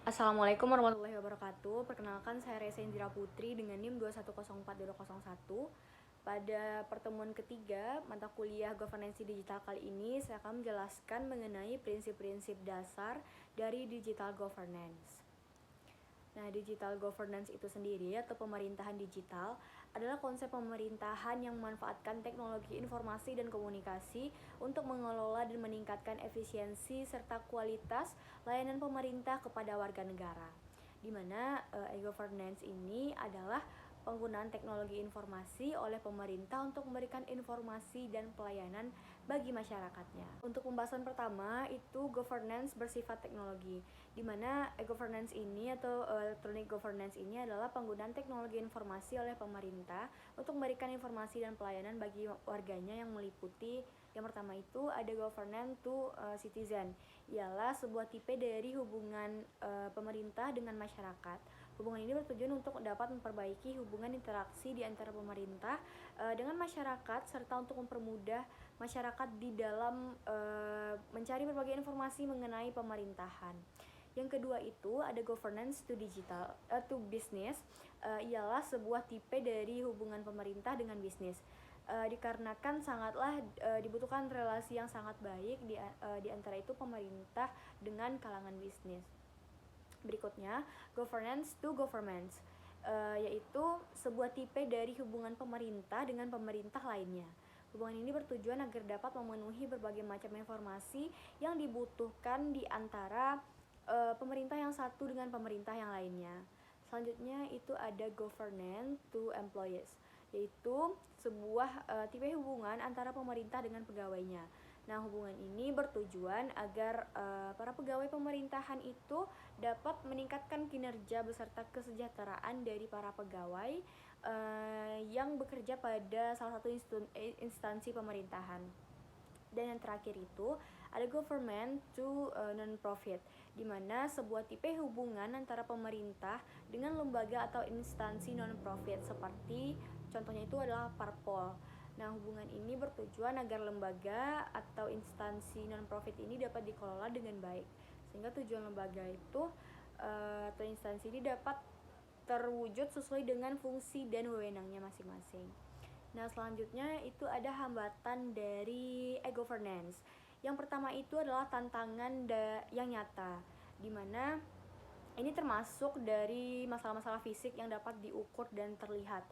Assalamualaikum warahmatullahi wabarakatuh. Perkenalkan, saya Reza Indira Putri dengan NIM 2104201. Pada pertemuan ketiga mata kuliah Governance Digital kali ini, saya akan menjelaskan mengenai prinsip-prinsip dasar dari digital governance. Nah, digital governance itu sendiri atau pemerintahan digital adalah konsep pemerintahan yang memanfaatkan teknologi informasi dan komunikasi untuk mengelola dan meningkatkan efisiensi serta kualitas layanan pemerintah kepada warga negara. Di mana e-governance ini adalah penggunaan teknologi informasi oleh pemerintah untuk memberikan informasi dan pelayanan bagi masyarakatnya. Untuk pembahasan pertama itu governance bersifat teknologi, di mana e-governance ini atau electronic governance ini adalah penggunaan teknologi informasi oleh pemerintah untuk memberikan informasi dan pelayanan bagi warganya yang meliputi yang pertama itu ada governance to citizen, ialah sebuah tipe dari hubungan pemerintah dengan masyarakat. Hubungan ini bertujuan untuk dapat memperbaiki hubungan interaksi di antara pemerintah dengan masyarakat serta untuk mempermudah masyarakat di dalam mencari berbagai informasi mengenai pemerintahan. Yang kedua itu ada governance to digital to business, ialah sebuah tipe dari hubungan pemerintah dengan bisnis. Dikarenakan sangatlah dibutuhkan relasi yang sangat baik di antara itu pemerintah dengan kalangan bisnis. Berikutnya, governance to governments, yaitu sebuah tipe dari hubungan pemerintah dengan pemerintah lainnya. Hubungan ini bertujuan agar dapat memenuhi berbagai macam informasi yang dibutuhkan di antara pemerintah yang satu dengan pemerintah yang lainnya. Selanjutnya itu ada governance to employees, yaitu sebuah tipe hubungan antara pemerintah dengan pegawainya. Nah, hubungan ini bertujuan agar para pegawai pemerintahan itu dapat meningkatkan kinerja beserta kesejahteraan dari para pegawai yang bekerja pada salah satu instansi pemerintahan. Dan yang terakhir itu ada government to non-profit, di mana sebuah tipe hubungan antara pemerintah dengan lembaga atau instansi non-profit seperti contohnya itu adalah parpol. Nah, hubungan ini bertujuan agar lembaga atau instansi non-profit ini dapat dikelola dengan baik, sehingga tujuan lembaga itu atau instansi ini dapat terwujud sesuai dengan fungsi dan wewenangnya masing-masing. Nah, selanjutnya itu ada hambatan dari e-governance. Yang pertama itu adalah tantangan yang nyata, di mana ini termasuk dari masalah-masalah fisik yang dapat diukur dan terlihat.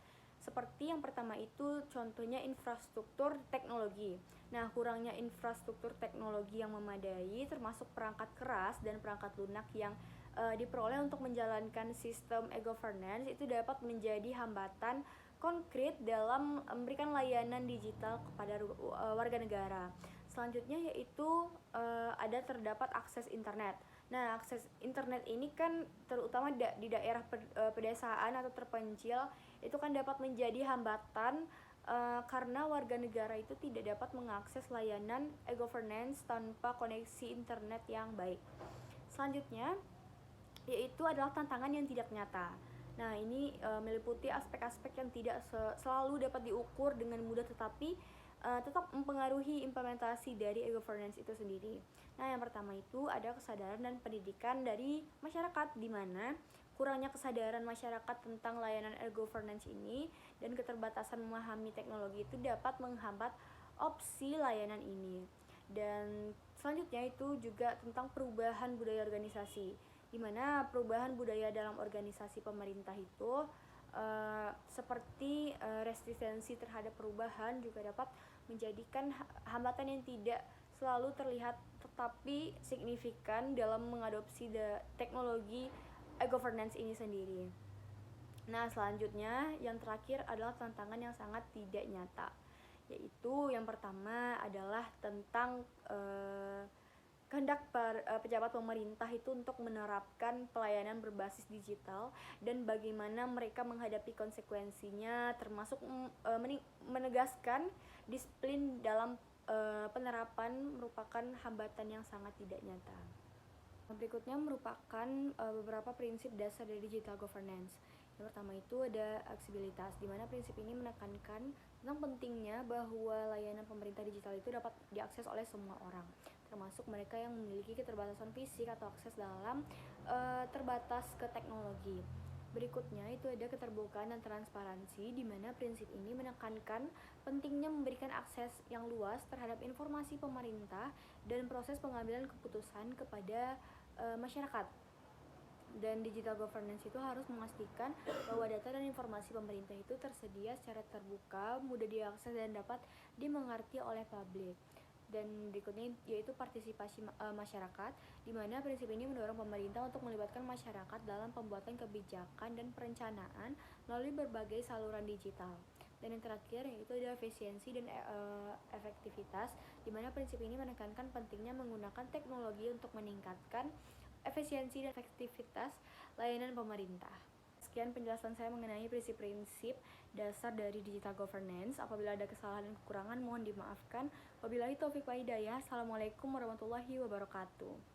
Seperti yang pertama itu contohnya infrastruktur teknologi. Nah, kurangnya infrastruktur teknologi yang memadai termasuk perangkat keras dan perangkat lunak yang diperoleh untuk menjalankan sistem e-governance itu dapat menjadi hambatan konkret dalam memberikan layanan digital kepada warga negara. Selanjutnya yaitu ada terdapat akses internet. Nah, akses internet ini kan terutama di daerah pedesaan atau terpencil itu kan dapat menjadi hambatan karena warga negara itu tidak dapat mengakses layanan e-governance tanpa koneksi internet yang baik. Selanjutnya yaitu adalah tantangan yang tidak nyata. Nah, ini meliputi aspek-aspek yang tidak selalu dapat diukur dengan mudah tetapi tetap mempengaruhi implementasi dari e-governance itu sendiri. Nah, yang pertama itu ada kesadaran dan pendidikan dari masyarakat, di mana kurangnya kesadaran masyarakat tentang layanan e-governance ini dan keterbatasan memahami teknologi itu dapat menghambat opsi layanan ini. Dan selanjutnya itu juga tentang perubahan budaya organisasi, di mana perubahan budaya dalam organisasi pemerintah itu seperti resistensi terhadap perubahan juga dapat menjadikan hambatan yang tidak selalu terlihat tetapi signifikan dalam mengadopsi teknologi e-governance ini sendiri. Nah, selanjutnya yang terakhir adalah tantangan yang sangat tidak nyata, yaitu yang pertama adalah tentang kehendak pejabat pemerintah itu untuk menerapkan pelayanan berbasis digital dan bagaimana mereka menghadapi konsekuensinya, termasuk menegaskan disiplin dalam penerapan merupakan hambatan yang sangat tidak nyata. Berikutnya merupakan beberapa prinsip dasar dari digital governance. Yang pertama itu ada aksesibilitas, di mana prinsip ini menekankan tentang pentingnya bahwa layanan pemerintah digital itu dapat diakses oleh semua orang, termasuk mereka yang memiliki keterbatasan fisik atau akses dalam terbatas ke teknologi. Berikutnya itu ada keterbukaan dan transparansi, di mana prinsip ini menekankan pentingnya memberikan akses yang luas terhadap informasi pemerintah dan proses pengambilan keputusan kepada masyarakat. Dan digital governance itu harus memastikan bahwa data dan informasi pemerintah itu tersedia secara terbuka, mudah diakses dan dapat dimengerti oleh publik. Dan berikutnya yaitu partisipasi masyarakat, di mana prinsip ini mendorong pemerintah untuk melibatkan masyarakat dalam pembuatan kebijakan dan perencanaan melalui berbagai saluran digital. Dan yang terakhir yaitu ada efisiensi dan efektivitas, di mana prinsip ini menekankan pentingnya menggunakan teknologi untuk meningkatkan efisiensi dan efektivitas layanan pemerintah. Sekian penjelasan saya mengenai prinsip-prinsip dasar dari digital governance. Apabila ada kesalahan dan kekurangan mohon dimaafkan. Wabillahi taufiq wa hidayah. Assalamualaikum warahmatullahi wabarakatuh.